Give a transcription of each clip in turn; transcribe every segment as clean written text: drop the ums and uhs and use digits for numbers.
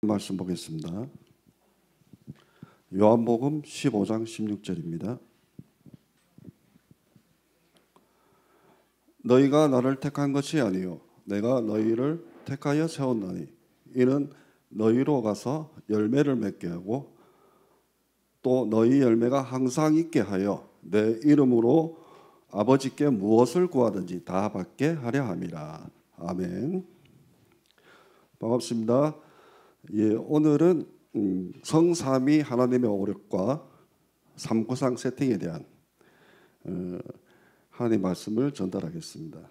말씀 보겠습니다. 요한복음 15장 16절입니다. 너희가 나를 택한 것이 아니요 내가 너희를 택하여 세웠나니 이는 너희로 가서 열매를 맺게 하고 또 너희 열매가 항상 있게 하여 내 이름으로 아버지께 무엇을 구하든지 다 받게 하려 함이라. 아멘. 반갑습니다. 예, 오늘은 성삼위 하나님의 오력과 삼구상 세팅에 대한 하나님의 말씀을 전달하겠습니다.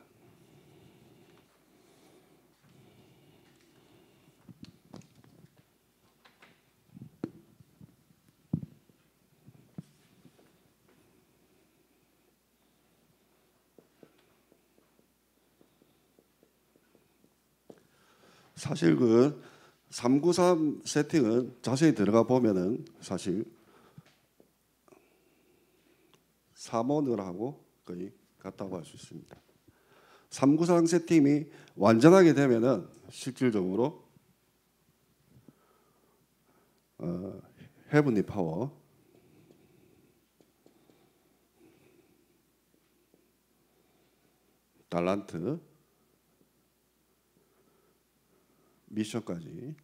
사실 그 393 세팅은 자세히 들어가 보면은 사실 삼원을하고 거의 같다고 할 수 있습니다. 393 세팅이 완전하게 되면은 실질적으로 헤븐리 파워, 달란트, 미션까지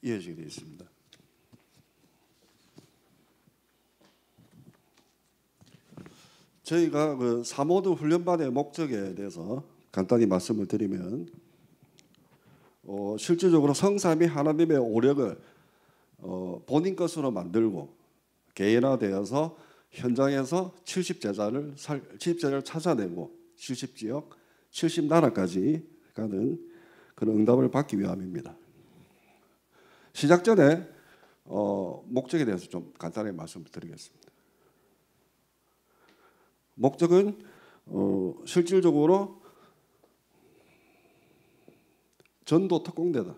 이어지게 되어 있습니다. 저희가 그 사모드 훈련반의 목적에 대해서 간단히 말씀을 드리면 실질적으로 성삼위 하나님의 오력을 본인 것으로 만들고 개인화되어서 현장에서 70제자를 찾아내고 70지역, 70나라까지 가는 그런 응답을 받기 위함입니다. 시작 전에 목적에 대해서 좀 간단하게 말씀을 드리겠습니다. 목적은 실질적으로 전도 특공대다.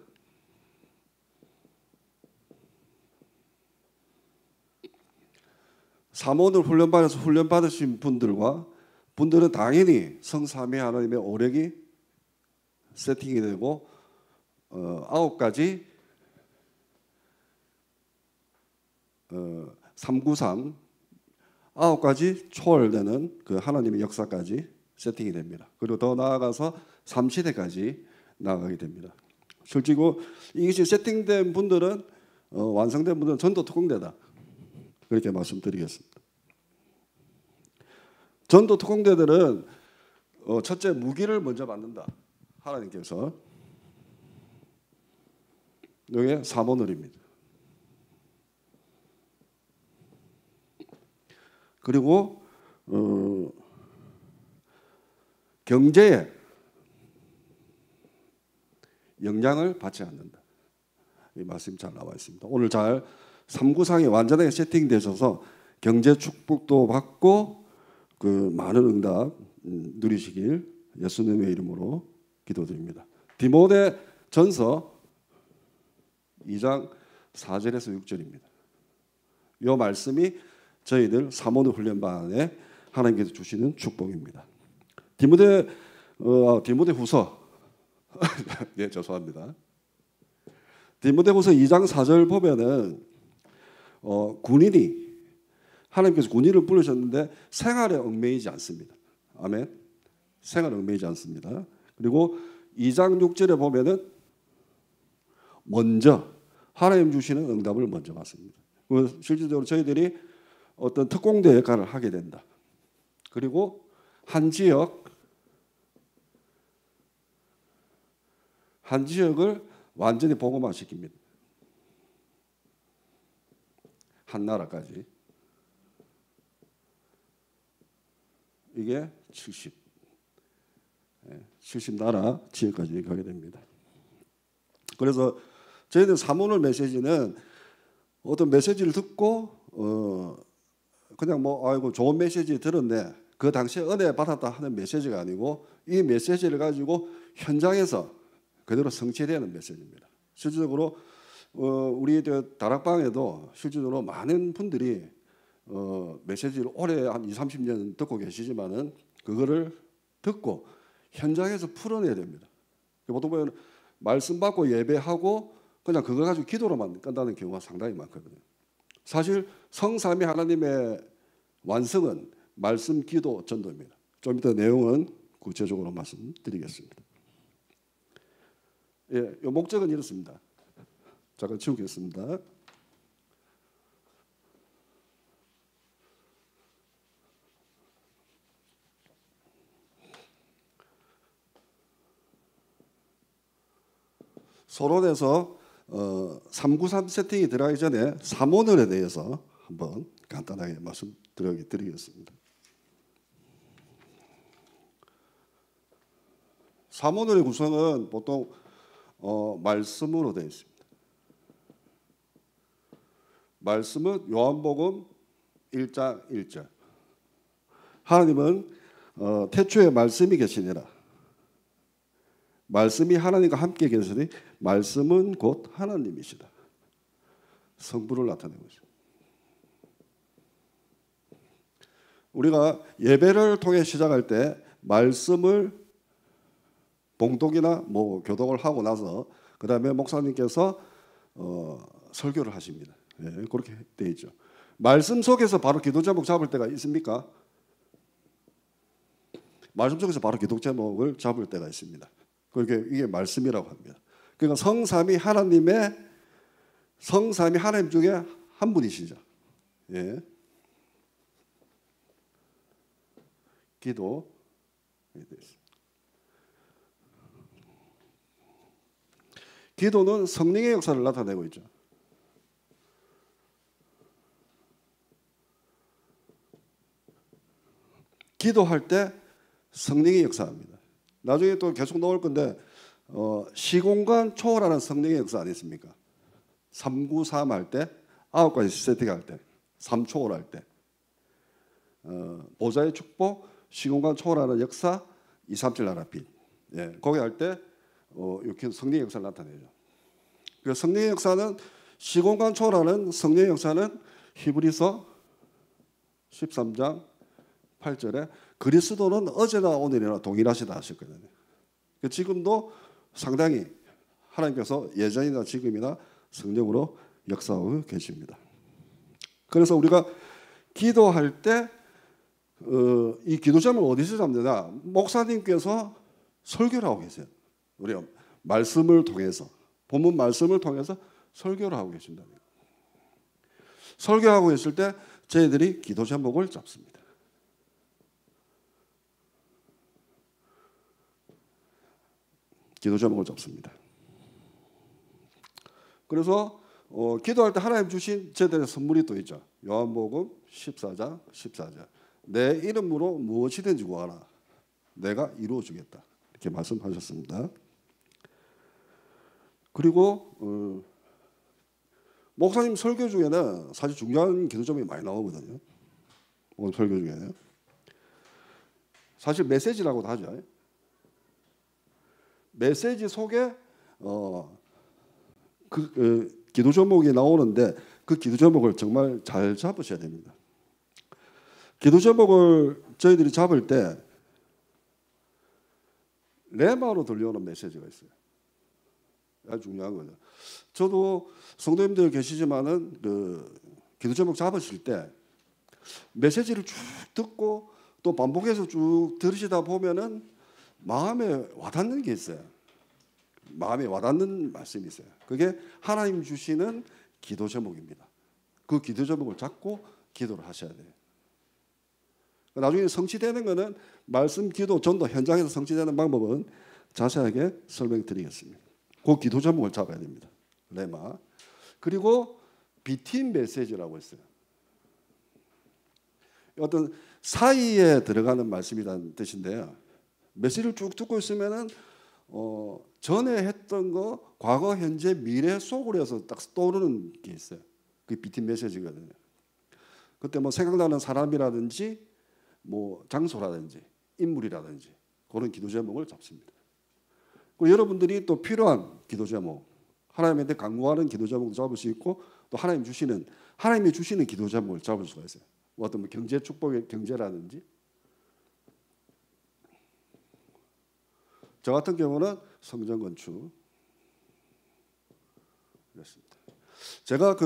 사모들 훈련반에서 훈련받으신 분들은 당연히 성삼위 하나님의 오력이 세팅이 되고 9가지 393 9가지 초월되는 그 하나님의 역사까지 세팅이 됩니다. 그리고 더 나아가서 3시대까지 나아가게 됩니다. 실제로 이것이 세팅된 분들은 완성된 분들은 전도 특공대다. 그렇게 말씀드리겠습니다. 전도 특공대들은 첫째 무기를 먼저 받는다. 하나님께서 이게 사모늘입니다. 그리고 경제에 영향을 받지 않는다. 이 말씀이 잘 나와 있습니다. 오늘 잘 3구상이 완전하게 세팅되셔서 경제 축복도 받고 그 많은 응답 누리시길 예수님의 이름으로 기도드립니다. 디모데 전서 2장 4절에서 6절입니다. 이 말씀이 저희들 사모드 훈련반에 하나님께서 주시는 축복입니다. 디모데후서 네, 죄송합니다. 디모데후서 2장 4절 보면은 군인이 하나님께서 군인을 부르셨는데 생활에 얽매이지 않습니다. 아멘. 생활에 얽매이지 않습니다. 그리고 2장 6절에 보면은 먼저 하나님 주시는 응답을 먼저 받습니다. 실질적으로 저희들이 어떤 특공대 역할을 하게 된다. 그리고 한 지역을 완전히 복음화시킵니다. 한 나라까지. 이게 70나라 지역까지 가게 됩니다. 그래서 저희들 사모늘 메시지는 어떤 메시지를 듣고 그냥 아이고 좋은 메시지 들었네. 그 당시에 은혜 받았다 하는 메시지가 아니고 이 메시지를 가지고 현장에서 그대로 성취되는 메시지입니다. 실질적으로 우리 다락방에도 실질적으로 많은 분들이 메시지를 오래 한 20, 30년 듣고 계시지만은 그거를 듣고 현장에서 풀어내야 됩니다. 보통 보면 말씀 받고 예배하고 그냥 그거 가지고 기도로만 끝나는 경우가 상당히 많거든요. 사실 성삼위 하나님의 완성은 말씀, 기도, 전도입니다. 좀 이따 내용은 구체적으로 말씀드리겠습니다. 예, 이 목적은 이렇습니다. 잠깐 치우겠습니다. 서론에서 393 세팅이 들어가기 전에 삼오늘에 대해서 한번 간단하게 말씀드리겠습니다. 삼오늘의 구성은 보통 말씀으로 되어 있습니다. 말씀은 요한복음 1장 1절. 하나님은 태초에 말씀이 계시니라. 말씀이 하나님과 함께 계시니 말씀은 곧 하나님이시다. 성부를 나타내고 있습니다. 우리가 예배를 통해 시작할 때 말씀을 봉독이나 교독을 하고 나서 그 다음에 목사님께서 설교를 하십니다. 예, 그렇게 되어 있죠. 말씀 속에서 바로 기도 제목 잡을 때가 있습니까? 말씀 속에서 바로 기도 제목을 잡을 때가 있습니다. 그게 이게 말씀이라고 합니다. 그러니까 성삼위 하나님 중에 한 분이시죠. 예. 기도. 기도는 성령의 역사를 나타내고 있죠. 기도할 때 성령이 역사합니다. 나중에 또 계속 나올 건데 시공간 초월하는 성령의 역사 아니겠습니까? 393 할 때 9가지 세팅할 때 3초월할 때 보좌의 축복, 시공간 초월하는 역사, 237 나라 빛. 예, 거기 할 때 이렇게 성령의 역사를 나타내죠. 그 성령의 역사는 시공간 초월하는 성령의 역사는 히브리서 13장 8절에 그리스도는 어제나 오늘이나 동일하시다 하셨거든요. 지금도 상당히 하나님께서 예전이나 지금이나 성령으로 역사하고 계십니다. 그래서 우리가 기도할 때 이 기도 제목을 어디서 잡느냐? 목사님께서 설교를 하고 계세요. 우리가 말씀을 통해서 본문 말씀을 통해서 설교를 하고 계신다. 설교하고 계실 때 저희들이 기도 제목을 잡습니다. 기도 제목을 잡습니다. 그래서 기도할 때 하나님 주신 저희들의 선물이 또 있죠. 요한복음 14장 14절. 내 이름으로 무엇이든지 구하라. 내가 이루어 주겠다. 이렇게 말씀하셨습니다. 그리고 목사님 설교 중에는 사실 중요한 기도 제목이 많이 나오거든요. 오늘 설교 중에는 사실 메시지라고도 하죠. 메시지 속에 기도 제목이 나오는데 그 기도 제목을 정말 잘 잡으셔야 됩니다. 기도 제목을 저희들이 잡을 때 레마로 들려오는 메시지가 있어요. 아주 중요한 거죠. 저도 성도님들 계시지만은 기도 제목 잡으실 때 메시지를 쭉 듣고 또 반복해서 쭉 들으시다 보면은 마음에 와닿는 게 있어요. 마음에 와닿는 말씀이 있어요. 그게 하나님 주시는 기도 제목입니다. 그 기도 제목을 잡고 기도를 하셔야 돼요. 나중에 성취되는 것은 말씀, 기도, 전도 현장에서 성취되는 방법은 자세하게 설명드리겠습니다. 그 기도 제목을 잡아야 됩니다. 레마. 그리고 비팀 메시지라고 했어요. 어떤 사이에 들어가는 말씀이라는 뜻인데요. 메시지를 쭉 듣고 있으면은 전에 했던 거 과거, 현재, 미래 속으로 해서 딱 떠오르는 게 있어요. 그게 비팀 메시지거든요. 그때 생각나는 사람이라든지 장소라든지 인물이라든지 그런 기도 제목을 잡습니다. 그리고 여러분들이 또 필요한 기도 제목, 하나님한테 간구하는 기도 제목도 잡을 수 있고 또 하나님이 주시는 기도 제목을 잡을 수가 있어요. 어떤 경제 축복의 경제라든지 저 같은 경우는 성전 건축 그랬습니다. 제가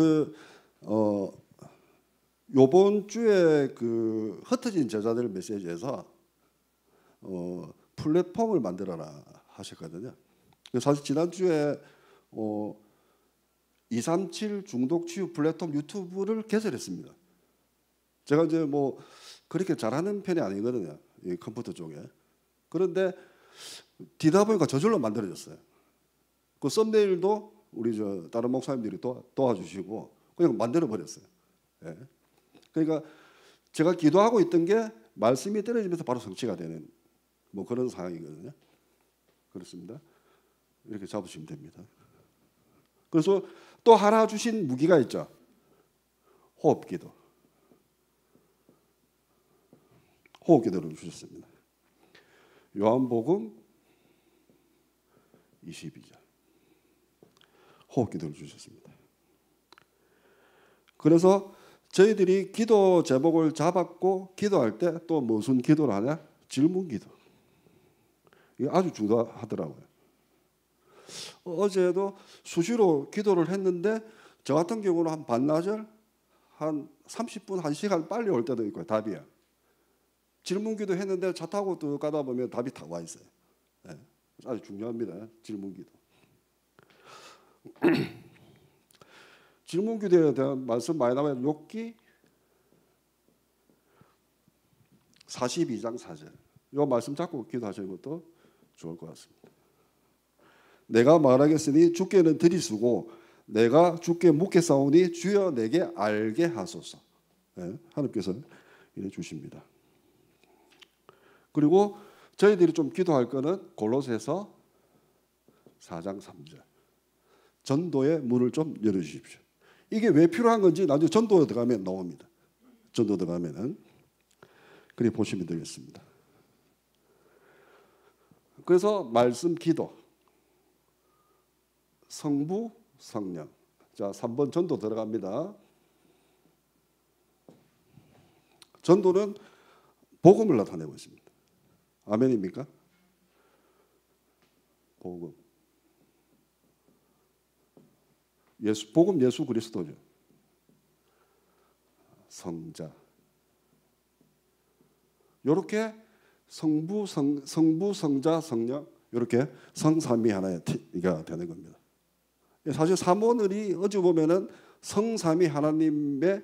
요번 주에 그 흩어진 제자들 메시지에서 플랫폼을 만들어라 하셨거든요. 사실 지난주에 237 중독 치유 플랫폼 유튜브를 개설했습니다. 제가 이제 뭐 그렇게 잘하는 편이 아니거든요, 이 컴퓨터 쪽에. 그런데 뒤다 보니까 저절로 만들어졌어요. 그 썸네일도 우리 다른 목사님들이 도와주시고 그냥 만들어 버렸어요. 예. 그러니까 제가 기도하고 있던 게 말씀이 떨어지면서 바로 성취가 되는 뭐 그런 상황이거든요. 그렇습니다. 이렇게 잡으시면 됩니다. 그래서 또 하나 주신 무기가 있죠. 호흡기도. 호흡기도를 주셨습니다. 요한복음 22장. 호흡기도를 주셨습니다. 그래서 저희들이 기도 제목을 잡았고 기도할 때 또 무슨 기도를 하냐? 질문기도. 이게 아주 중요하더라고요. 어제도 수시로 기도를 했는데 저 같은 경우는 한 반나절 한 30분, 1시간 빨리 올 때도 있고요. 답이야. 질문기도 했는데 차 타고 또 가다 보면 답이 다 와 있어요. 네. 아주 중요합니다. 질문기도. 질문기도에 대한 말씀 많이 나와요. 욥기 42장 4절. 이 말씀 잡고 기도하시는 것도 좋을 것 같습니다. 내가 말하겠으니 주께는 들이쓰고 내가 주께 묻겠사오니 주여 내게 알게 하소서. 네, 하나님께서 이래 주십니다. 그리고 저희들이 좀 기도할 거는 골로새서 4장 3절. 전도의 문을 좀 열어주십시오. 이게 왜 필요한 건지 나중에 전도에 들어가면 나옵니다. 전도 들어가면은 그래 보시면 되겠습니다. 그래서 말씀 기도, 성부, 성령. 자, 3번 전도 들어갑니다. 전도는 복음을 나타내고 있습니다. 아멘입니까? 복음. 복음 예수 그리스도죠. 성자. 이렇게 성부, 성자, 성령 이렇게 성삼위 하나가 되는 겁니다. 사실 사모늘이 어찌 보면은 성삼위 하나님의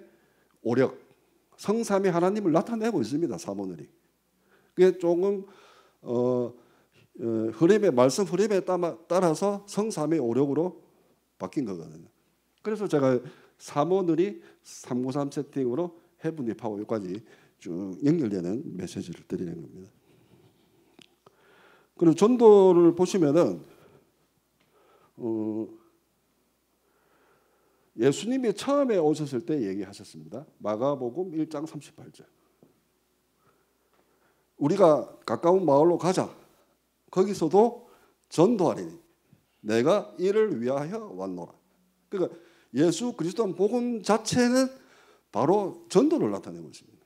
오력, 성삼위 하나님을 나타내고 있습니다. 사모늘이. 그게 조금 흐름의 말씀 흐름에 따라서 성삼위 오력으로 바뀐 거거든요. 그래서 제가 사모늘이 393 세팅으로 헤븐리 파워 여기까지 쭉 연결되는 메시지를 드리는 겁니다. 그리고 전도를 보시면은 예수님이 처음에 오셨을 때 얘기하셨습니다. 마가복음 1장 38절. 우리가 가까운 마을로 가자. 거기서도 전도하리니 내가 이를 위하여 왔노라. 그러니까 예수 그리스도 복음 자체는 바로 전도를 나타내고 있습니다.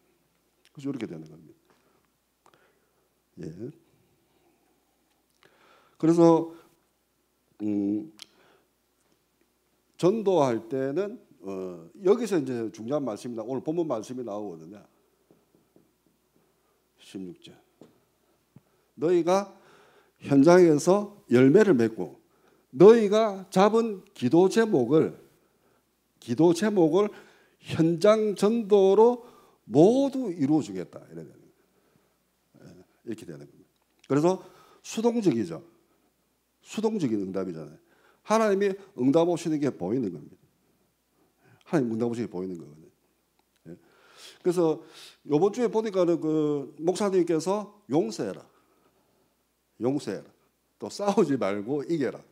그래서 이렇게 되는 겁니다. 예. 그래서 전도할 때는 여기서 이제 중요한 말씀이 오늘 본문 말씀이 나오거든요. 16절. 너희가 현장에서 열매를 맺고 너희가 잡은 기도 제목을 현장 전도로 모두 이루어주겠다. 이렇게 되는 겁니다. 그래서 수동적이죠. 수동적인 응답이잖아요. 하나님이 응답 오시는 게 보이는 겁니다. 하나님 응답 오시는 게 보이는 거거든요. 그래서 이번 주에 보니까는 그 목사님께서 용서해라. 또 싸우지 말고 이겨라.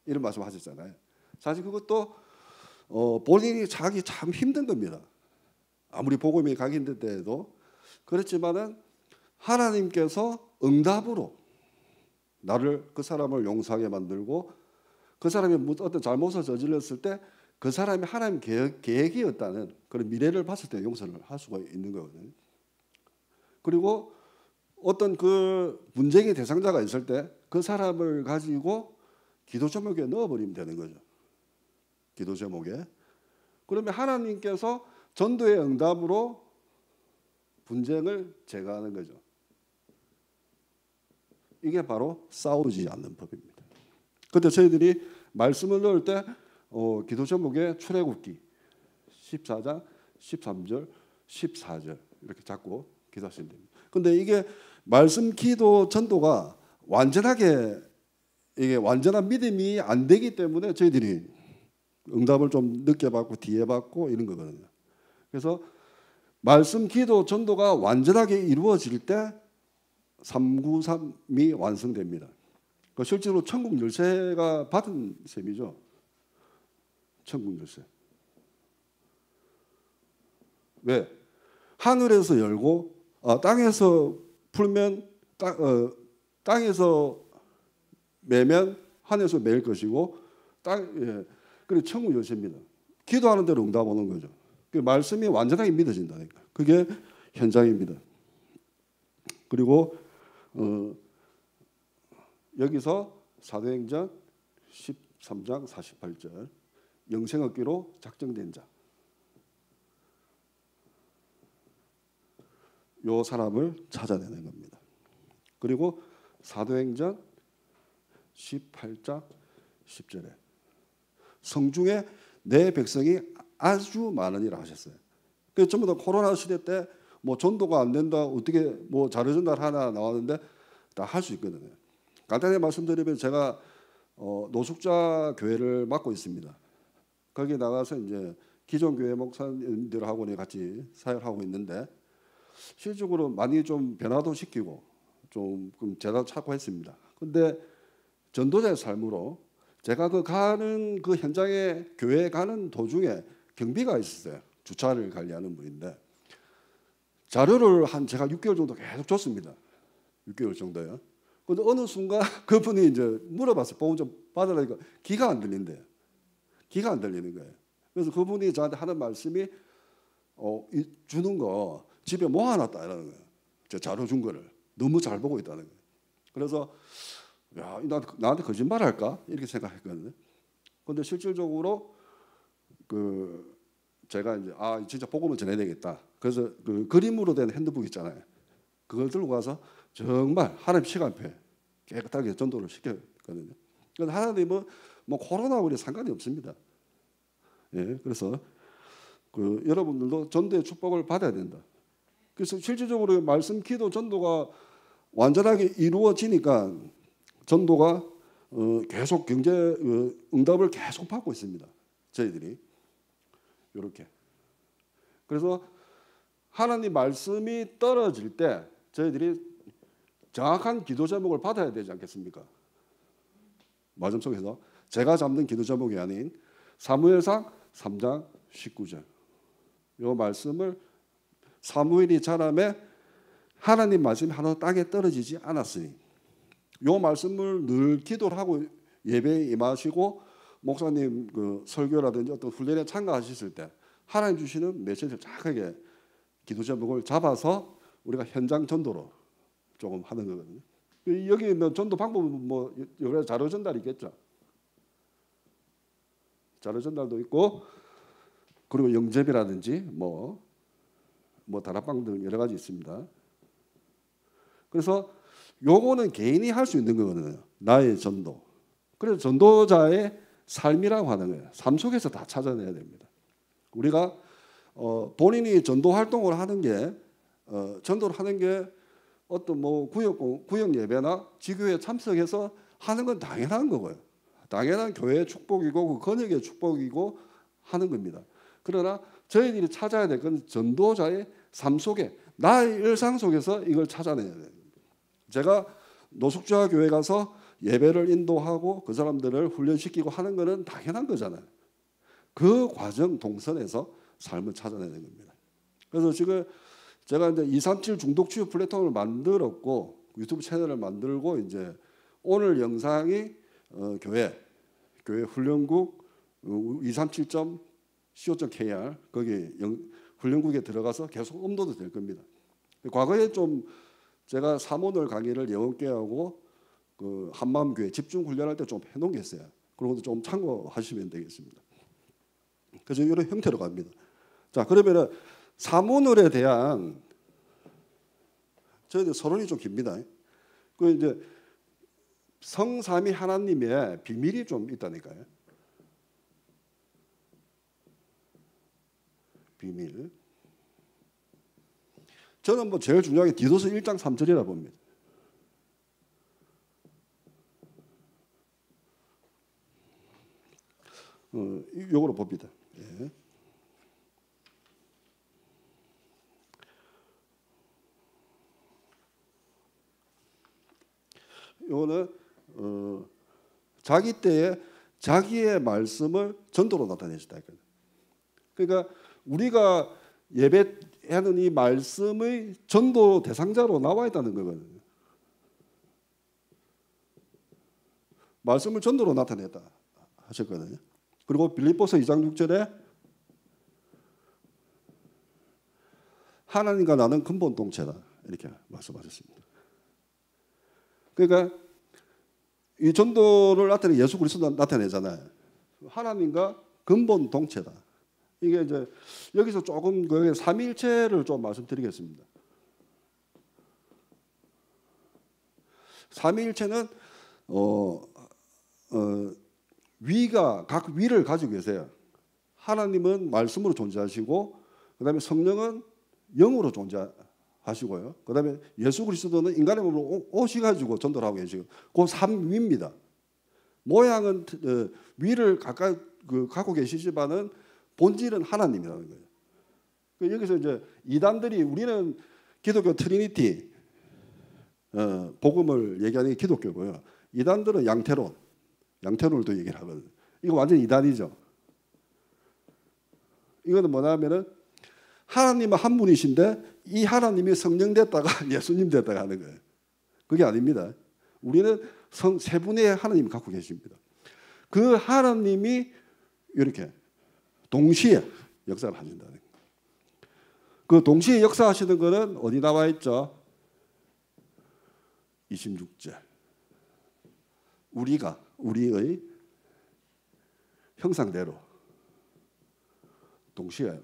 이런 말씀하셨잖아요. 사실 그것도 본인이 자기 참 힘든 겁니다. 아무리 복음이 가기 힘들 때에도 그렇지만은 하나님께서 응답으로 나를 그 사람을 용서하게 만들고 그 사람이 어떤 잘못을 저질렀을 때 그 사람이 하나님 계획이었다는 그런 미래를 봤을 때 용서를 할 수가 있는 거거든요. 그리고 어떤 그 문제의 대상자가 있을 때 그 사람을 가지고 기도 제목에 넣어버리면 되는 거죠. 기도 제목에. 그러면 하나님께서 전도의 응답으로 분쟁을 제거하는 거죠. 이게 바로 싸우지 않는 법입니다. 그때 저희들이 말씀을 넣을 때 기도 제목에 출애굽기 14장 13절 14절 이렇게 잡고 기도하시면 됩니다. 근데 이게 말씀 기도 전도가 완전하게 이게 완전한 믿음이 안 되기 때문에 저희들이 응답을 좀 늦게 받고 뒤에 받고 이런 거거든요. 그래서 말씀 기도 전도가 완전하게 이루어질 때 393이 완성됩니다. 실제로 천국 열쇠가 받은 셈이죠. 천국 열쇠. 왜? 하늘에서 열고 땅에서 풀면 땅에서 매면 하늘에서 매일 것이고 그리고 천국 열쇠입니다. 기도하는 대로 응답 오는 거죠. 그 말씀이 완전하게 믿어진다니까. 그게 현장입니다. 그리고 여기서 사도행전 13장 48절 영생 얻기로 작정된 자. 요 사람을 찾아내는 겁니다. 그리고 사도행전 18장 10절에 성중에 내 백성이 아주 많으니라 하셨어요. 그 전부 다 코로나 시대 때 뭐 전도가 안 된다 어떻게 뭐 자료 전달 하나 나왔는데 다 할 수 있거든요. 간단히 말씀드리면 제가 노숙자 교회를 맡고 있습니다. 거기 나가서 이제 기존 교회 목사님들하고 같이 사역을 하고 있는데 실질적으로 많이 좀 변화도 시키고 좀 제도 찾고 했습니다. 근데 전도자의 삶으로 제가 가는 그 현장에 교회에 가는 도중에 경비가 있었어요. 주차를 관리하는 분인데 자료를 제가 6개월 정도 계속 줬습니다. 6개월 정도요. 근데 어느 순간 그분이 이제 물어봤어요. 보험 좀 받으라니까 귀가 안 들린대요. 귀가 안 들리는 거예요. 그래서 그분이 저한테 하는 말씀이 주는 거 집에 모아놨다 이러는 거예요. 저 자료 준 거를 너무 잘 보고 있다는 거예요. 그래서 야, 나한테 거짓말할까 이렇게 생각했거든요. 그런데 실질적으로 제가 이제 진짜 복음을 전해야 되겠다. 그래서 그 그림으로 된 핸드북 있잖아요. 그걸 들고 가서 정말 하나님 시간표에 깨끗하게 전도를 시켰거든요. 그래서 하나님은 뭐 코로나 우리 상관이 없습니다. 예, 그래서 여러분들도 전도의 축복을 받아야 된다. 그래서 실질적으로 말씀, 기도, 전도가 완전하게 이루어지니까 전도가 계속 경제 응답을 계속 받고 있습니다. 저희들이 이렇게. 그래서 하나님 말씀이 떨어질 때 저희들이 정확한 기도 제목을 받아야 되지 않겠습니까? 말씀 속에서 제가 잡는 기도 제목이 아닌 사무엘상 3장 19절 이 말씀을 사무엘이 자라매 하나님 말씀이 하나도 땅에 떨어지지 않았으니 이 말씀을 늘 기도를 하고 예배에 임하시고 목사님 설교라든지 어떤 훈련에 참가하셨을 때 하나님 주시는 메시지를 정확하게 기도 제목을 잡아서 우리가 현장 전도로 조금 하는 거거든요. 여기 전도 방법은 뭐 여러 자료 전달이 있겠죠. 자료 전달도 있고 그리고 영접이라든지 뭐 다락방 등 여러 가지 있습니다. 그래서 요거는 개인이 할 수 있는 거거든요. 나의 전도. 그래서 전도자의 삶이라고 하는 거예요. 삶 속에서 다 찾아내야 됩니다. 우리가 본인이 전도 활동을 하는 게 전도를 하는 게 어떤 뭐 구역 예배나 지교회에 참석해서 하는 건 당연한 거고요. 당연한 교회의 축복이고 그 권역의 축복이고 하는 겁니다. 그러나 저희들이 찾아야 될 건 전도자의 삶 속에 나의 일상 속에서 이걸 찾아내야 돼요. 제가 노숙자 교회 가서 예배를 인도하고 그 사람들을 훈련시키고 하는 것은 당연한 거잖아요. 그 과정 동선에서 삶을 찾아내는 겁니다. 그래서 지금 제가 이제 237 중독 치유 플랫폼을 만들었고 유튜브 채널을 만들고 이제 오늘 영상이 교회 훈련국 237.co.kr 거기 훈련국에 들어가서 계속 업로드 될 겁니다. 과거에 좀 제가 사모늘 강의를 영어께 하고 그 한마음교회 집중 훈련할 때 좀 해놓은 게 있어요. 그런 것도 좀 참고하시면 되겠습니다. 그래서 이런 형태로 갑니다. 자, 그러면은 사문을에 대한 저희들 서론이 좀 깁니다. 그 이제 성삼위 하나님의 비밀이 좀 있다니까요. 비밀. 저는 뭐 제일 중요한 게 디도서 1장 3절이라 봅니다. 요거로 봅니다. 예. 요거는 자기 때에 자기의 말씀을 전도로 나타내시다. 그러니까 우리가 예배하는 이 말씀의 전도 대상자로 나와 있다는 거거든요. 말씀을 전도로 나타냈다 하셨거든요. 그리고 빌립보서 2장 6절에 하나님과 나는 근본 동체다 이렇게 말씀하셨습니다. 그러니까 이 전도를 나타내 예수 그리스도 나타내잖아요. 하나님과 근본 동체다. 이게 이제 여기서 조금 그 삼위일체를 좀 말씀드리겠습니다. 삼위일체는 위가 각 위를 가지고 계세요. 하나님은 말씀으로 존재하시고, 그다음에 성령은 영으로 존재하시고요. 그다음에 예수 그리스도는 인간의 몸으로 오셔가지고 전도를 하고 계시고, 그 삼위입니다. 모양은 위를 가까이 갖고 계시지만은 본질은 하나님이라는 거예요. 여기서 이제 이단들이 우리는 기독교 트리니티 복음을 얘기하는 게 기독교고요. 이단들은 양태론을도 얘기를 하거든요. 이거 완전 이단이죠. 이거는 뭐냐면은 하나님은 한 분이신데 이 하나님이 성령 됐다가 예수님 됐다가 하는 거예요. 그게 아닙니다. 우리는 세 분의 하나님을 갖고 계십니다. 그 하나님이 이렇게 동시에 역사를 하신다는 거예요. 그 동시에 역사하시는 것은 어디 나와 있죠? 26절. 우리의 형상대로 동시에.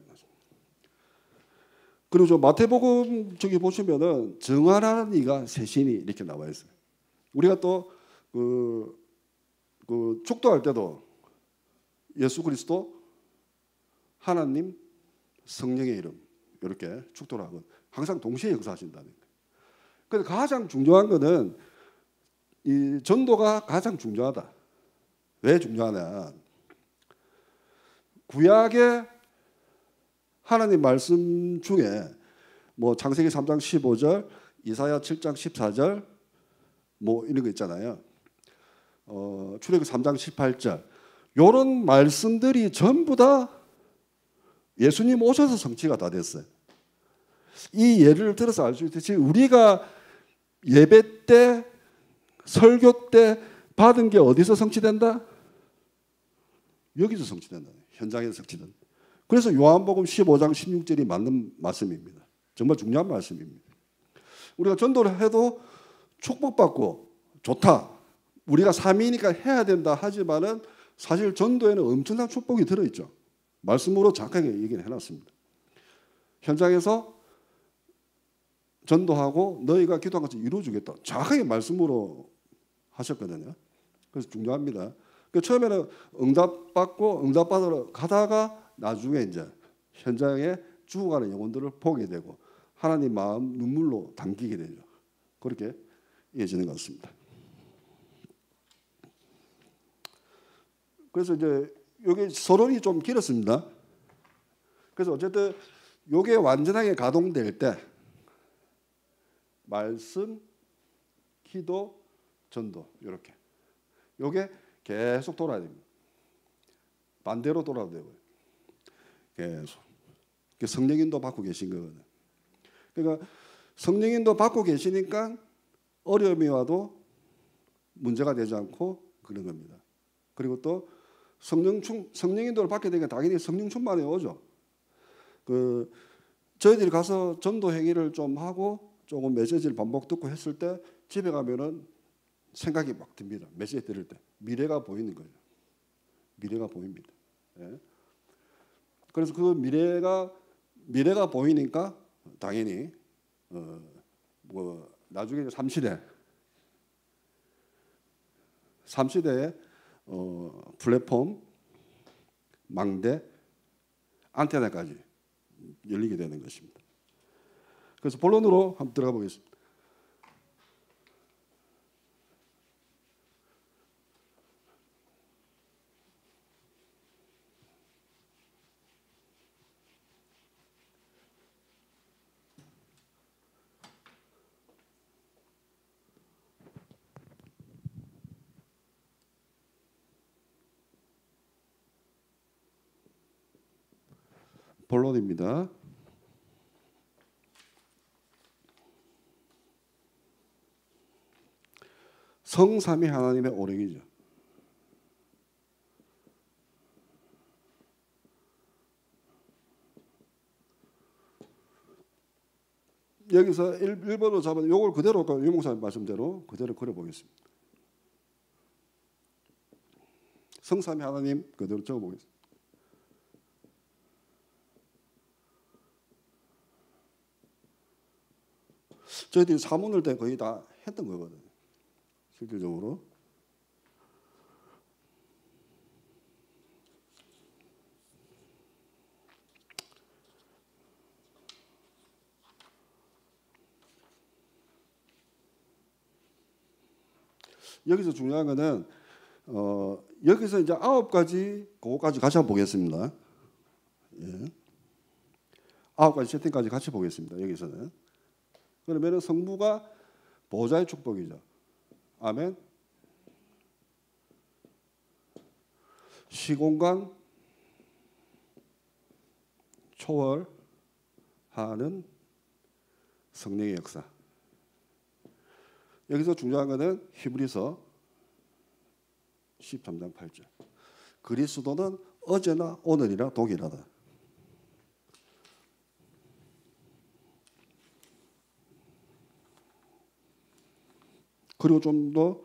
그리고 저 마태복음 저기 보시면은 정하라는 이가 셋이니 이렇게 나와 있어요. 우리가 또 그 축도할 때도 예수 그리스도, 하나님, 성령의 이름 이렇게 축도를 하고 항상 동시에 역사하신다는 거예요. 그래서 가장 중요한 것은 이 전도가 가장 중요하다. 왜 중요하냐? 구약의 하나님 말씀 중에 뭐 창세기 3장 15절, 이사야 7장 14절 뭐 이런 거 있잖아요. 출애굽 3장 18절 이런 말씀들이 전부 다 예수님 오셔서 성취가 다 됐어요. 이 예를 들어서 알 수 있듯이 우리가 예배 때 설교 때 받은 게 어디서 성취된다? 여기서 성취된다. 현장에서 성취된다. 그래서 요한복음 15장 16절이 맞는 말씀입니다. 정말 중요한 말씀입니다. 우리가 전도를 해도 축복받고 좋다. 우리가 삼위니까 해야 된다 하지만은 사실 전도에는 엄청난 축복이 들어있죠. 말씀으로 정확하게 얘기를 해놨습니다. 현장에서 전도하고 너희가 기도한 것을 이루어주겠다. 정확하게 말씀으로 하셨거든요. 그래서 중요합니다. 처음에는 응답받고 응답받으러 가다가 나중에 이제 현장에 죽어가는 영혼들을 보게 되고 하나님 마음 눈물로 담기게 되죠. 그렇게 이어지는 것 같습니다. 그래서 이제 여기 서론이 좀 길었습니다. 그래서 어쨌든 이게 완전하게 가동될 때 말씀, 기도, 전도 이렇게 이게 계속 돌아야 됩니다. 반대로 돌아도 되고요. 계속 성령인도 받고 계신 거거든요. 그러니까 성령인도 받고 계시니까 어려움이 와도 문제가 되지 않고 그런 겁니다. 그리고 또 성령인도를 받게 되니까 당연히 성령 충만이 오죠. 저희들이 가서 전도 행위를 좀 하고 조금 메시지를 반복 듣고 했을 때 집에 가면은 생각이 막 듭니다. 메시지 들을 때 미래가 보이는 거예요. 미래가 보입니다. 예. 그래서 그 미래가 보이니까 당연히 뭐 나중에 3시대의 플랫폼, 망대, 안테나까지 열리게 되는 것입니다. 그래서 본론으로 한번 들어가 보겠습니다. 본론입니다. 성삼위 하나님의 오력이죠. 여기서 1번으로 잡은 요걸 그대로 유목사님 말씀대로 그대로 그려보겠습니다. 성삼위 하나님 그대로 적어보겠습니다. 저희들이 사문을 때 거의 다 했던 거거든요. 실질적으로. 여기서 중요한 거는 여기서 이제 9가지 그거까지 같이 한번 보겠습니다. 예. 9가지 채팅까지 같이 보겠습니다. 여기서는. 그러면은 성부가 보좌의 축복이죠. 아멘. 시공간 초월하는 성령의 역사. 여기서 중요한 것은 히브리서 13장 8절. 그리스도는 어제나 오늘이나 동일하다. 그리고 좀 더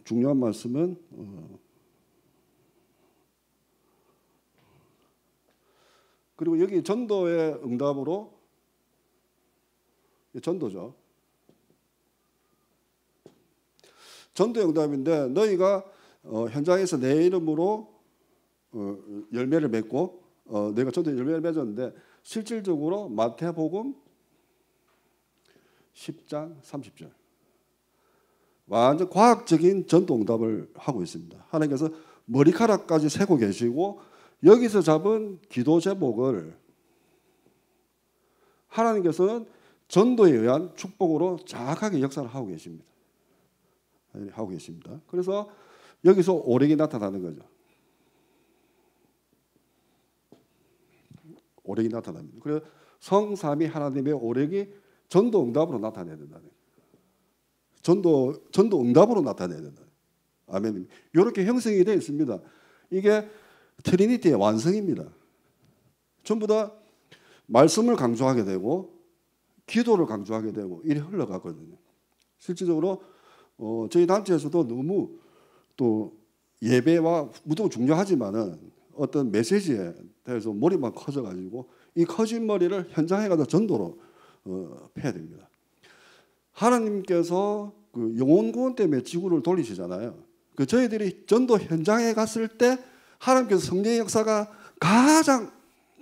중요한 말씀은 그리고 여기 전도의 응답으로 전도죠. 전도의 응답인데 너희가 현장에서 내 이름으로 열매를 맺고 내가 전도의 열매를 맺었는데 실질적으로 마태복음 10장 30절 완전 과학적인 전도 응답을 하고 있습니다. 하나님께서 머리카락까지 세고 계시고 여기서 잡은 기도 제목을 하나님께서는 전도에 의한 축복으로 정확하게 역사를 하고 계십니다. 하고 계십니다. 그래서 여기서 오력이 나타나는 거죠. 오력이 나타납니다. 그래서 성삼위 하나님의 오력이 전도 응답으로 나타내야 된다는 거예요. 전도 응답으로 나타내야 된다. 아멘. 이렇게 형성이 되어 있습니다. 이게 트리니티의 완성입니다. 전부 다 말씀을 강조하게 되고 기도를 강조하게 되고 이렇게 흘러가거든요. 실질적으로 저희 단체에서도 너무 또 예배와 무도 중요하지만은 어떤 메시지에 대해서 머리만 커져가지고 이 커진 머리를 현장에 가서 전도로 패야 됩니다. 하나님께서 그 영혼 구원 때문에 지구를 돌리시잖아요. 그 저희들이 전도 현장에 갔을 때 하나님께서 성령의 역사가 가장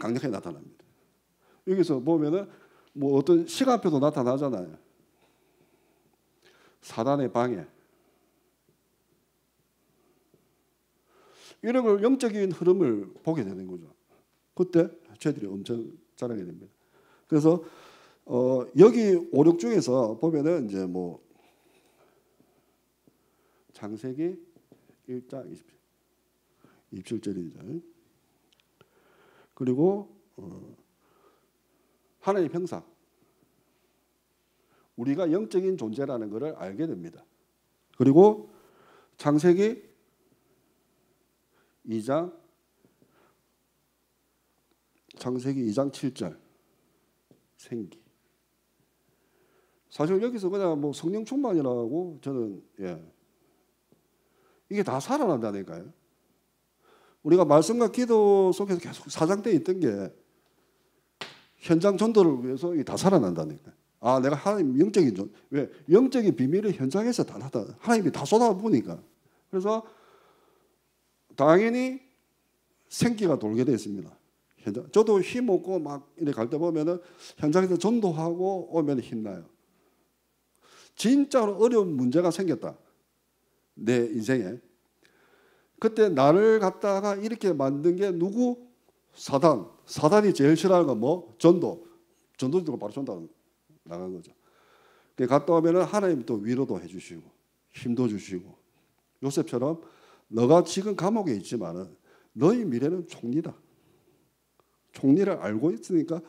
강력하게 나타납니다. 여기서 보면은 뭐 어떤 시간표도 나타나잖아요. 사단의 방해. 이런 걸 영적인 흐름을 보게 되는 거죠. 그때 저희들이 엄청 자라게 됩니다. 그래서 여기 오력 중에서 보면은 이제 뭐 창세기 1장 27절이죠. 그리고 하나님의 형상. 우리가 영적인 존재라는 것을 알게 됩니다. 그리고 창세기 2장 7절 생기. 사실 여기서 그냥 뭐 성령 충만이라고 저는 이게 다 살아난다니까요. 우리가 말씀과 기도 속에서 계속 사장되어 있던 게 현장 전도를 위해서 이게 다 살아난다니까요. 아, 내가 하나님 영적인 왜 영적인 비밀을 현장에서 다 나타 하나님이 다 쏟아부으니까. 그래서 당연히 생기가 돌게 되어 있습니다. 현장. 저도 힘 없고 막 이렇게 갈 때 보면은 현장에서 전도하고 오면 힘나요. 진짜로 어려운 문제가 생겼다. 내 인생에. 그때 나를 갖다가 이렇게 만든 게 누구? 사단. 사단이 제일 싫어하는 건 뭐? 전도. 전도 들고 바로 전도 나간 거죠. 갔다 오면은 하나님 또 위로도 해주시고 힘도 주시고 요셉처럼 너가 지금 감옥에 있지만은 너희 미래는 총리다. 총리를 알고 있으니까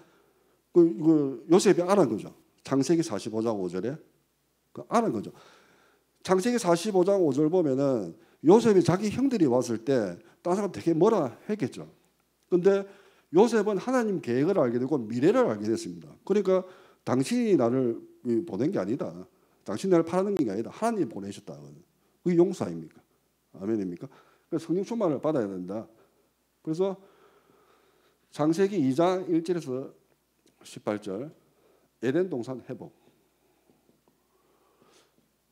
요셉이 알은 거죠. 창세기 45장 5절에 알은 거죠. 창세기 45장 5절 보면은 요셉이 자기 형들이 왔을 때 다른 사람 되게 뭐라 했겠죠. 근데 요셉은 하나님 계획을 알게 되고 미래를 알게 됐습니다. 그러니까 당신이 나를 보낸 게 아니다. 당신이 나를 팔아는 게 아니다. 하나님이 보내셨다. 그게 용서 아닙니까? 아멘입니까? 그래서 성령 충만을 받아야 된다. 그래서 창세기 2장 1절에서 18절 에덴 동산 회복.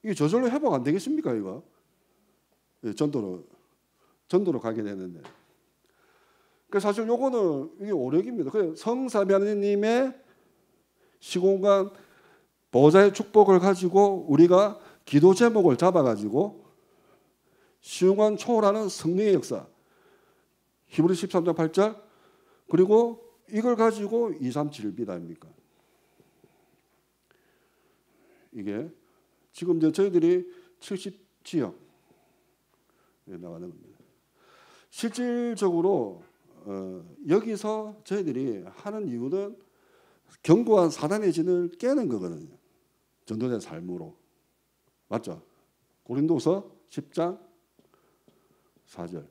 이게 저절로 회복 안 되겠습니까, 이거? 전도로 가게 되는데. 그 사실 요거는 이게 오력입니다. 그 성삼위 하나님의 시공간 보좌의 축복을 가지고 우리가 기도 제목을 잡아가지고 시공간 초월하는 성령의 역사. 히브리 13장 8절. 그리고 이걸 가지고 237 비다입니까? 이게 지금 이제 저희들이 70지역 나가는 겁니다. 실질적으로 여기서 저희들이 하는 이유는 견고한 사단의 진을 깨는 거거든요. 전도자의 삶으로. 맞죠? 고린도서 10장 4절.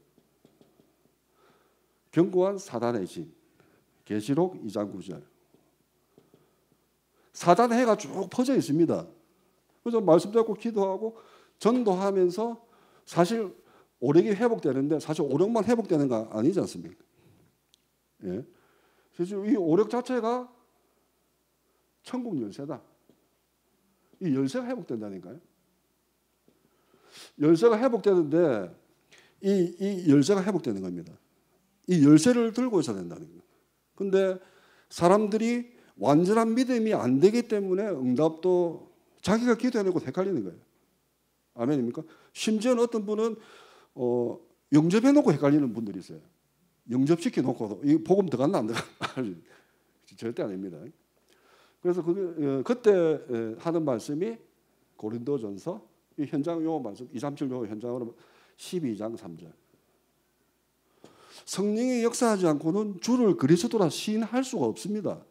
견고한 사단의 진. 계시록 2장 9절. 사단의 해가 쭉 퍼져 있습니다. 그래서 말씀 잡고 기도하고 전도하면서 사실 오력이 회복되는데 사실 오력만 회복되는 거 아니지 않습니까? 예. 그래서 이 오력 자체가 천국 열쇠다. 이 열쇠가 회복된다니까요. 열쇠가 회복되는데 이 열쇠가 회복되는 겁니다. 이 열쇠를 들고 있어야 된다는 거예요. 근데 사람들이 완전한 믿음이 안 되기 때문에 응답도 자기가 기도해놓고 헷갈리는 거예요. 아멘입니까? 심지어는 어떤 분은 영접해놓고 헷갈리는 분들이 있어요. 영접시켜놓고도 이 복음 들어갔나 안 들어갔나 절대 아닙니다. 그래서 그때 하는 말씀이 고린도전서 이 현장 용어 말씀 237 용어 현장으로 12장 3절. 성령이 역사하지 않고는 주를 그리스도라 시인할 수가 없습니다.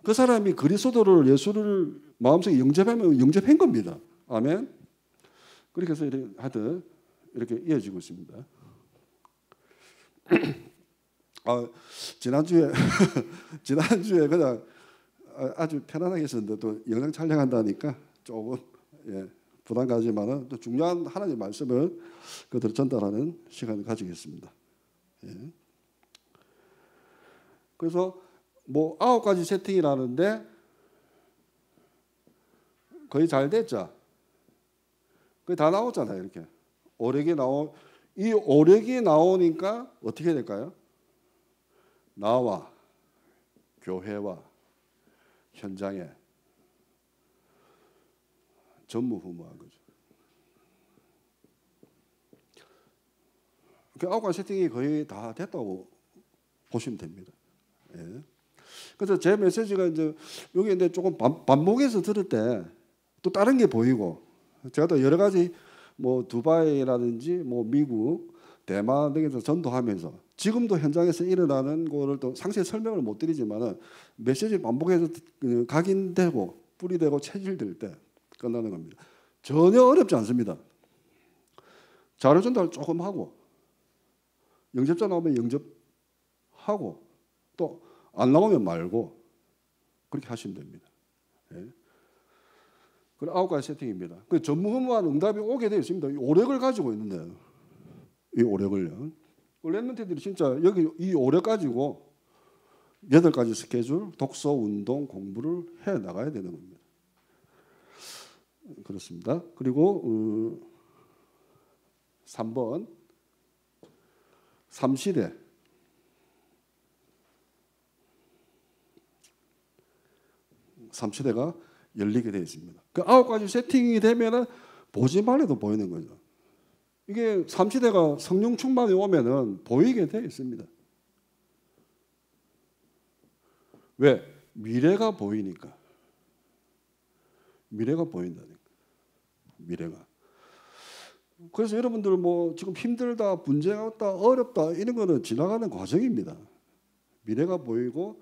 그 사람이 그리스도를 예수를 마음속에 영접하면 영접한 겁니다. 아멘. 그렇게 해서 하여튼 이렇게 이어지고 있습니다. 지난주에 그냥 아주 편안하게 했었는데 또 영상 촬영한다니까 조금 부담 가지만은 또 중요한 하나님의 말씀을 그대로 전달하는 시간을 가지겠습니다. 그래서 뭐 9가지 세팅이라는데 거의 잘 됐죠. 거의 다 나오잖아요. 이렇게 이 오력이 나오니까 어떻게 될까요? 나와 교회와 현장에 전무후무한 거죠. 그 9가지 세팅이 거의 다 됐다고 보시면 됩니다. 그래서 제 메시지가 이제 여기 근데 조금 반복해서 들을 때 또 다른 게 보이고 제가 또 여러 가지 뭐 두바이라든지 뭐 미국, 대만 등에서 전도하면서 지금도 현장에서 일어나는 거를 또 상세히 설명을 못 드리지만은 메시지 반복해서 각인되고 뿌리되고 체질될 때 끝나는 겁니다. 전혀 어렵지 않습니다. 자료 전달 조금 하고 영접자 나오면 영접하고 또 안 나오면 말고 그렇게 하시면 됩니다. 그 9가지 세팅입니다. 그 전무후무한 응답이 오게 되어 있습니다. 이 오력을 가지고 있는데요. 이 오력을요. 랩런트들이 진짜 여기 이 오력 가지고 8가지 스케줄, 독서, 운동, 공부를 해 나가야 되는 겁니다. 그렇습니다. 그리고 3번 3시대. 삼시대가 열리게 되어 있습니다. 그 9가지 세팅이 되면은 보지만 해도 보이는 거죠. 이게 삼시대가 성령 충만이 오면은 보이게 되어 있습니다. 왜? 미래가 보이니까. 미래가 보인다니까. 미래가. 그래서 여러분들 뭐 지금 힘들다, 문제가 없다, 어렵다 이런 거는 지나가는 과정입니다. 미래가 보이고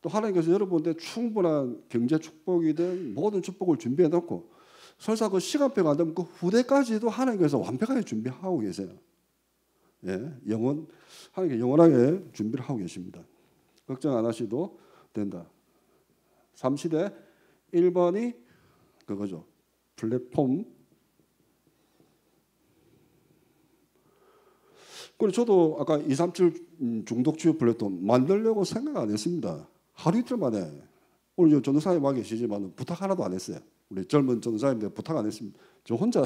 또 하나님께서 여러분한테 충분한 경제 축복이든 모든 축복을 준비해 놓고 설사 그 시간표가 안 되면 그 후대까지도 하나님께서 완벽하게 준비하고 계세요. 예, 하나님께 영원하게 준비를 하고 계십니다. 걱정 안 하셔도 된다. 3시대 1번이 그거죠. 플랫폼. 그리고 저도 아까 237 중독치유 플랫폼 만들려고 생각 안 했습니다. 하루 이틀 만에 오늘 전도사님 와 계시지만 부탁 하나도 안 했어요. 우리 젊은 전도사님들 부탁 안 했습니다. 저 혼자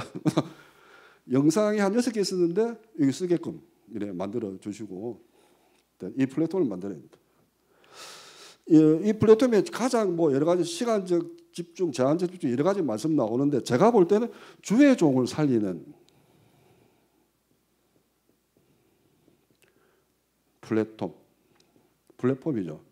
영상이 한 6개 있었는데 여기 쓰게끔 이렇게 만들어 주시고 이 플랫폼을 만들어야 됩니다. 이 플랫폼에 가장 뭐 여러 가지 시간적 집중, 제한적 집중 여러 가지 말씀 나오는데 제가 볼 때는 주의 종을 살리는 플랫폼이죠.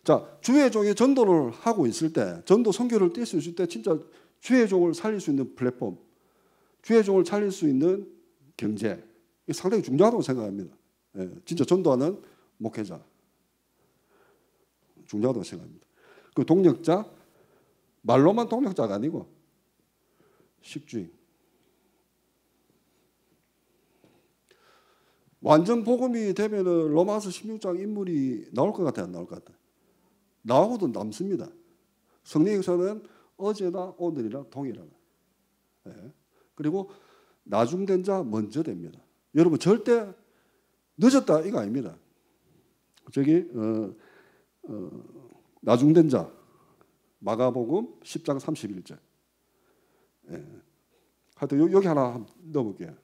자, 주의 종이 전도를 하고 있을 때, 전도 선교를 뛸 수 있을 때 진짜 주의 종을 살릴 수 있는 플랫폼, 주의 종을 살릴 수 있는 경제, 이게 상당히 중요하다고 생각합니다. 예, 진짜 전도하는 목회자, 중요하다고 생각합니다. 그 동력자, 말로만 동력자가 아니고 식주인. 완전 복음이 되면은 로마서 16장 인물이 나올 것 같아요, 안 나올 것 같아요? 나오고도 남습니다. 성령 역사는 어제나 오늘이나 동일하다. 예. 그리고 나중된 자 먼저 됩니다. 여러분 절대 늦었다 이거 아닙니다. 저기 나중된 자 마가복음 10장 31절. 예. 하여튼 여기 하나 넣어볼게요.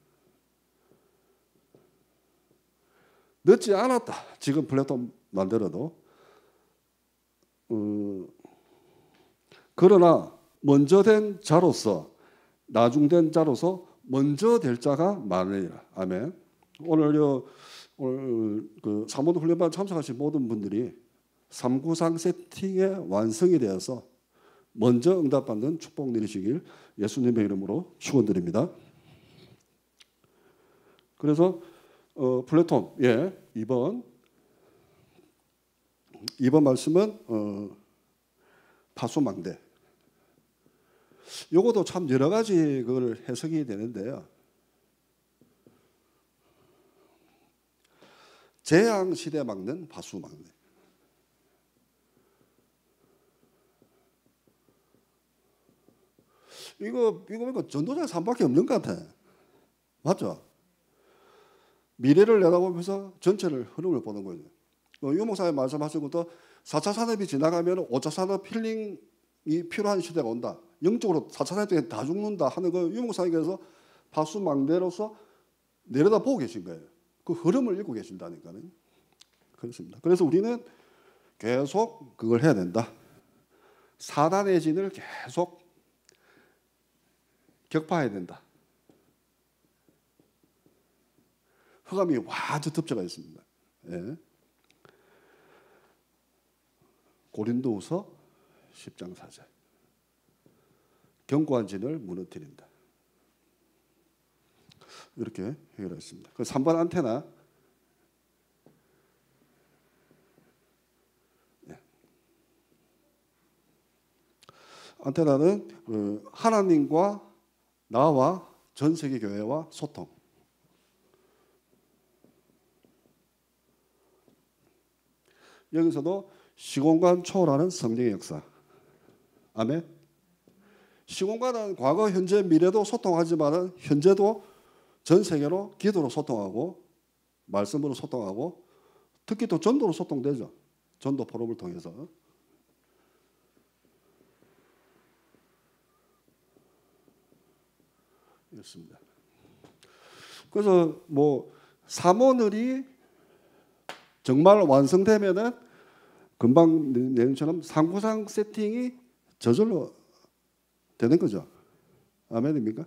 늦지 않았다. 지금 플랫폼 만들어도. 그러나 먼저 된 자로서 나중된 자로서 먼저 될 자가 많으리라. 아멘. 오늘 그 사모도 훈련반 참석하신 모든 분들이 393 세팅의 완성이 되어서 먼저 응답받는 축복 누리시길 예수님의 이름으로 축원드립니다. 그래서 플랫폼 2번 말씀은 파수망대. 요것도 참 여러 가지 그걸 해석이 되는데요. 재앙 시대 막는 파수망대. 이거 보니까 전도자 삶밖에 없는 것 같아. 맞죠? 미래를 내다보면서 전체를 흐름을 보는 거죠. 유 목사님 말씀하신 것도 4차 산업이 지나가면 5차 산업 힐링이 필요한 시대가 온다. 영적으로 4차 산업 때 다 죽는다 하는 거 유 목사님께서 파수망대로서 내려다보고 계신 거예요. 그 흐름을 읽고 계신다니까요. 그렇습니다. 그래서 우리는 계속 그걸 해야 된다. 사단의 진을 계속 격파해야 된다. 흑암이 와도 덮쳐가 있습니다. 예. 고린도후서 10장 4절. 견고한 진을 무너뜨린다. 이렇게 해결했습니다. 그 3번 안테나. 예. 안테나는 하나님과 나와 전 세계 교회와 소통. 여기서도 시공간 초월하는 성령의 역사. 아멘. 시공간은 과거, 현재, 미래도 소통하지만 현재도 전 세계로 기도로 소통하고 말씀으로 소통하고 특히 또 전도로 소통되죠. 전도 포럼을 통해서. 이렇습니다. 그래서 뭐 사모늘이 정말 완성되면은 금방 내용처럼 상부상 세팅이 저절로 되는 거죠. 아멘입니까?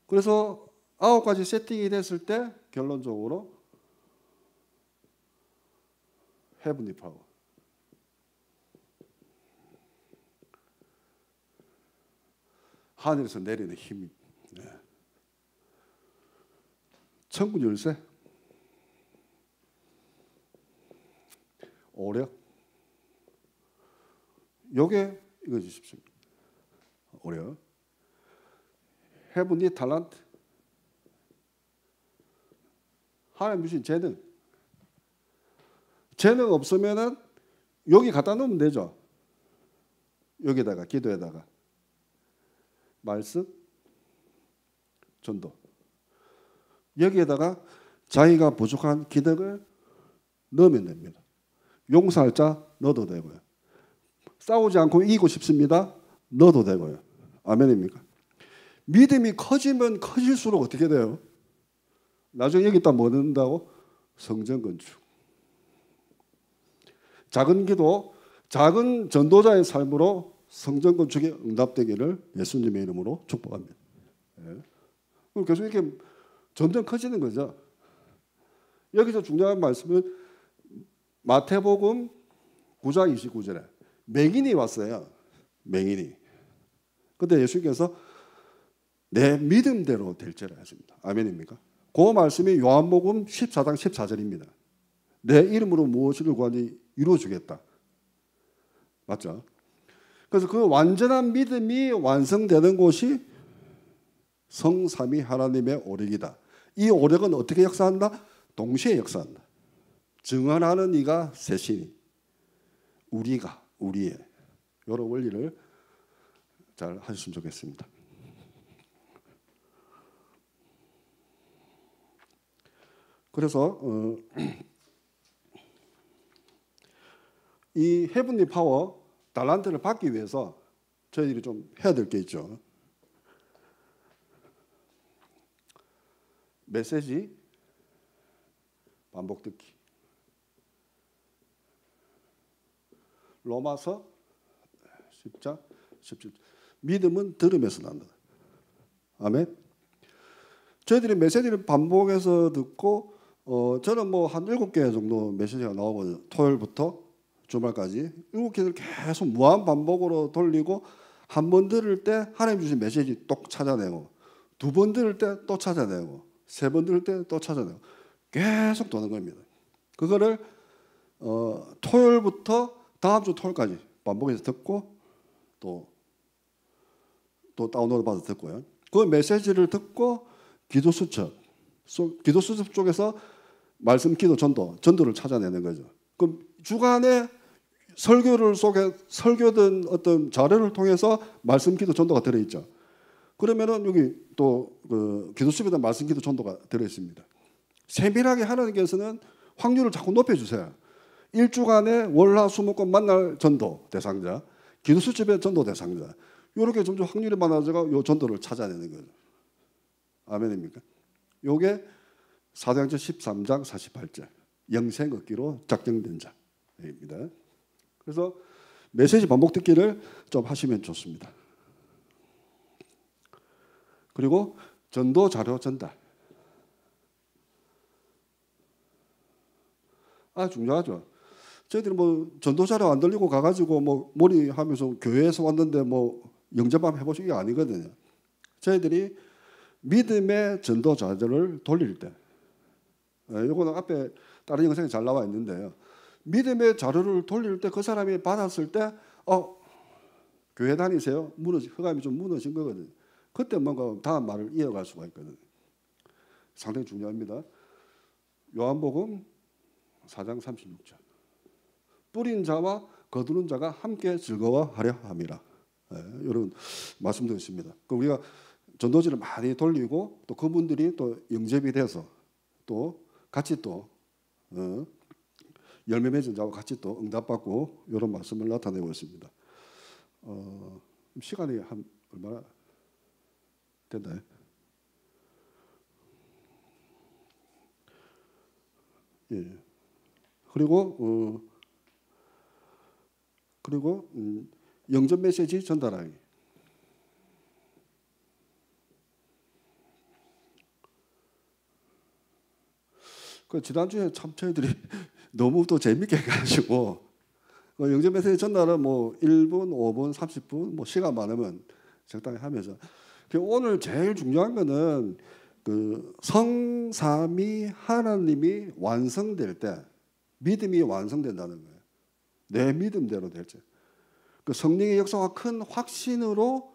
그래서 9가지 세팅이 됐을 때 결론적으로 헤븐리 파워. 하늘에서 내리는 힘. 네. 천국 열쇠. 오력. 요게 이거 주십시오. 오력. 헤븐리 탤런트. 하나님 주신 재능. 재능 없으면은 여기 갖다 놓으면 되죠. 여기다가 기도에다가 말씀, 전도. 여기에다가 자기가 부족한 기능을 넣으면 됩니다. 용서할 자 넣어도 되고요. 싸우지 않고 이기고 싶습니다. 넣어도 되고요. 아멘입니까? 믿음이 커지면 커질수록 어떻게 돼요? 나중에 여기다 뭐 넣는다고? 성전 건축. 작은 기도, 작은 전도자의 삶으로 성전 건축이 응답되기를 예수님의 이름으로 축복합니다. 예. 그럼 계속 이렇게 점점 커지는 거죠. 여기서 중요한 말씀은 마태복음 9장 29절에 맹인이 왔어요. 맹인이. 그때 예수님께서 내 믿음대로 될지라 하십니다. 아멘입니까? 그 말씀이 요한복음 14장 14절입니다. 내 이름으로 무엇을 구하니 이루어주겠다. 맞죠? 그래서 그 완전한 믿음이 완성되는 곳이 성삼위 하나님의 오력이다. 이 오력은 어떻게 역사한다? 동시에 역사한다. 증언하는 이가 셋이니 우리가 우리의 여러 원리를 잘 하셨으면 좋겠습니다. 그래서 이 헤븐리 파워 달란트를 받기 위해서 저희들이 좀 해야 될 게 있죠. 메시지 반복 듣기. 로마서 10장 17절. 믿음은 들음에서 난다. 아멘. 저희들이 메시지를 반복해서 듣고 저는 뭐 한 7개 정도 메시지가 나오거든요. 토요일부터 주말까지 7개를 계속 무한 반복으로 돌리고 한 번 들을 때 하나님 주신 메시지 똑 찾아내고 두 번 들을 때 또 찾아내고 세 번 들을 때 또 찾아내고 계속 도는 겁니다. 그거를 토요일부터 다음 주 토요일까지 반복해서 듣고 또 다운로드 받아서 듣고요. 그 메시지를 듣고 기도 수첩 쪽에서 말씀, 기도, 전도를 찾아내는 거죠. 그럼 주간에 설교든 어떤 자료를 통해서 말씀, 기도, 전도가 들어있죠. 그러면은 여기 또 그 기도 수첩에다 말씀, 기도, 전도가 들어있습니다. 세밀하게 하나님께서는 확률을 자꾸 높여주세요. 1주간에 월화수목금 만날 전도 대상자, 기도 수첩의 전도 대상자, 이렇게 점점 확률이 많아져서 이 전도를 찾아내는 거죠. 아멘입니까? 요게 사도행전 13장 48절 영생 얻기로 작정된 자입니다. 그래서 메시지 반복 듣기를 좀 하시면 좋습니다. 그리고 전도 자료 전달. 중요하죠. 저희들이 뭐 전도 자료 안 들리고 가가지고 뭐 몰이하면서 교회에서 왔는데 뭐 영접함 해보신 게 아니거든요. 저희들이 믿음의 전도 자료를 돌릴 때, 이거는 앞에 다른 영상에 잘 나와 있는데요. 믿음의 자료를 돌릴 때 그 사람이 받았을 때, 교회 다니세요? 흑암이 좀 무너진 거거든요. 그때 뭔가 다음 말을 이어갈 수가 있거든요. 상당히 중요합니다. 요한복음 4장 36절. 뿌린 자와 거두는 자가 함께 즐거워하려 함이라. 이런 말씀도 있습니다. 우리가 전도지를 많이 돌리고 또 그분들이 또 영접이 돼서 또 같이 또 열매 맺은 자와 같이 또 응답받고 이런 말씀을 나타내고 있습니다. 시간이 한 얼마나 됐나요? 예. 그리고 영접 메시지 전달하기. 지난주에 참 저희들이 너무 또 재밌게 해가지고 영접 메시지 전달은 뭐 1분, 5분, 30분 뭐 시간 많으면 적당히 하면서 오늘 제일 중요한 거는 그 성삼위 하나님이 완성될 때 믿음이 완성된다는 거예요. 내 믿음대로 될 때. 그 성령의 역사가 큰 확신으로,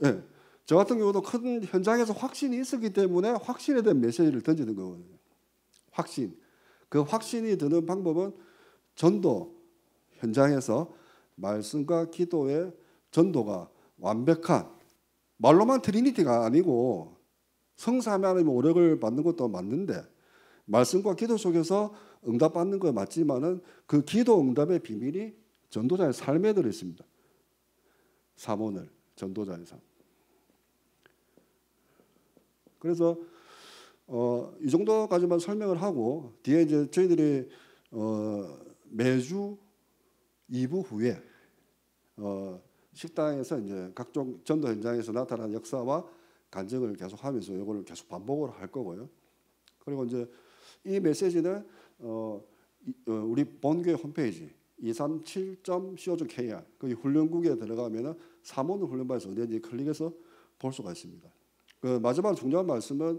예, 저 같은 경우도 큰 현장에서 확신이 있었기 때문에 확신에 대한 메시지를 던지는 거거든요. 확신. 그 확신이 드는 방법은 전도 현장에서 말씀과 기도의 전도가 완벽한, 말로만 트리니티가 아니고 성삼위 하나님의 오력을 받는 것도 맞는데 말씀과 기도 속에서 응답받는 거 맞지만은 그 기도 응답의 비밀이 전도자의 삶에 들어 있습니다. 사모늘, 전도자의 삶. 그래서 이 정도까지만 설명을 하고 뒤에 이제 저희들이 매주 2부 후에 식당에서 이제 각종 전도 현장에서 나타난 역사와 간증을 계속하면서 이거를 계속 반복을 할 거고요. 그리고 이제 이 메시지는 우리 본교회 홈페이지 237.co.kr 그 훈련국에 들어가면은 사모는 훈련반에서 어디든지 클릭해서 볼 수가 있습니다. 그 마지막 중요한 말씀은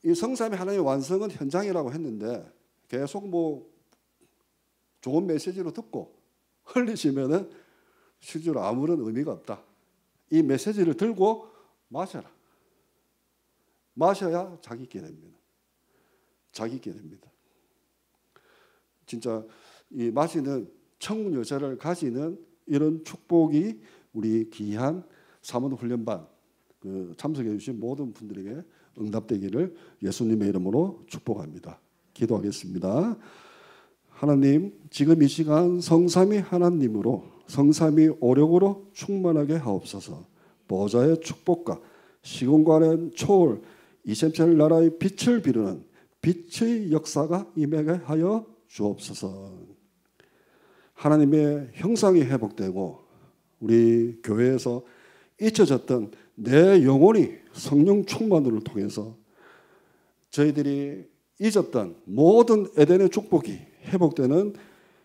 이 성삼위 하나님의 완성은 현장이라고 했는데 계속 뭐 좋은 메시지로 듣고 흘리시면은 실제로 아무런 의미가 없다. 이 메시지를 들고 마셔라. 마셔야 자기 있게 됩니다. 자기 있게 됩니다. 진짜 이 마시는 천국 열쇠를 가지는 이런 축복이 우리 귀한 사모는 훈련반 그 참석해 주신 모든 분들에게 응답되기를 예수님의 이름으로 축복합니다. 기도하겠습니다. 하나님, 지금 이 시간 성삼위 하나님으로 성삼위 오력으로 충만하게 하옵소서. 보좌의 축복과 시공간의 초월 이셈셀 나라의 빛을 비르는 빛의 역사가 임하게 하여 주옵소서. 하나님의 형상이 회복되고 우리 교회에서 잊혀졌던 내 영혼이 성령 충만을 통해서 저희들이 잊었던 모든 에덴의 축복이 회복되는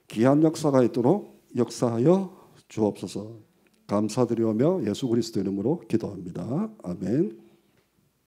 귀한 역사가 있도록 역사하여 주옵소서. 감사드리오며 예수 그리스도 이름으로 기도합니다. 아멘.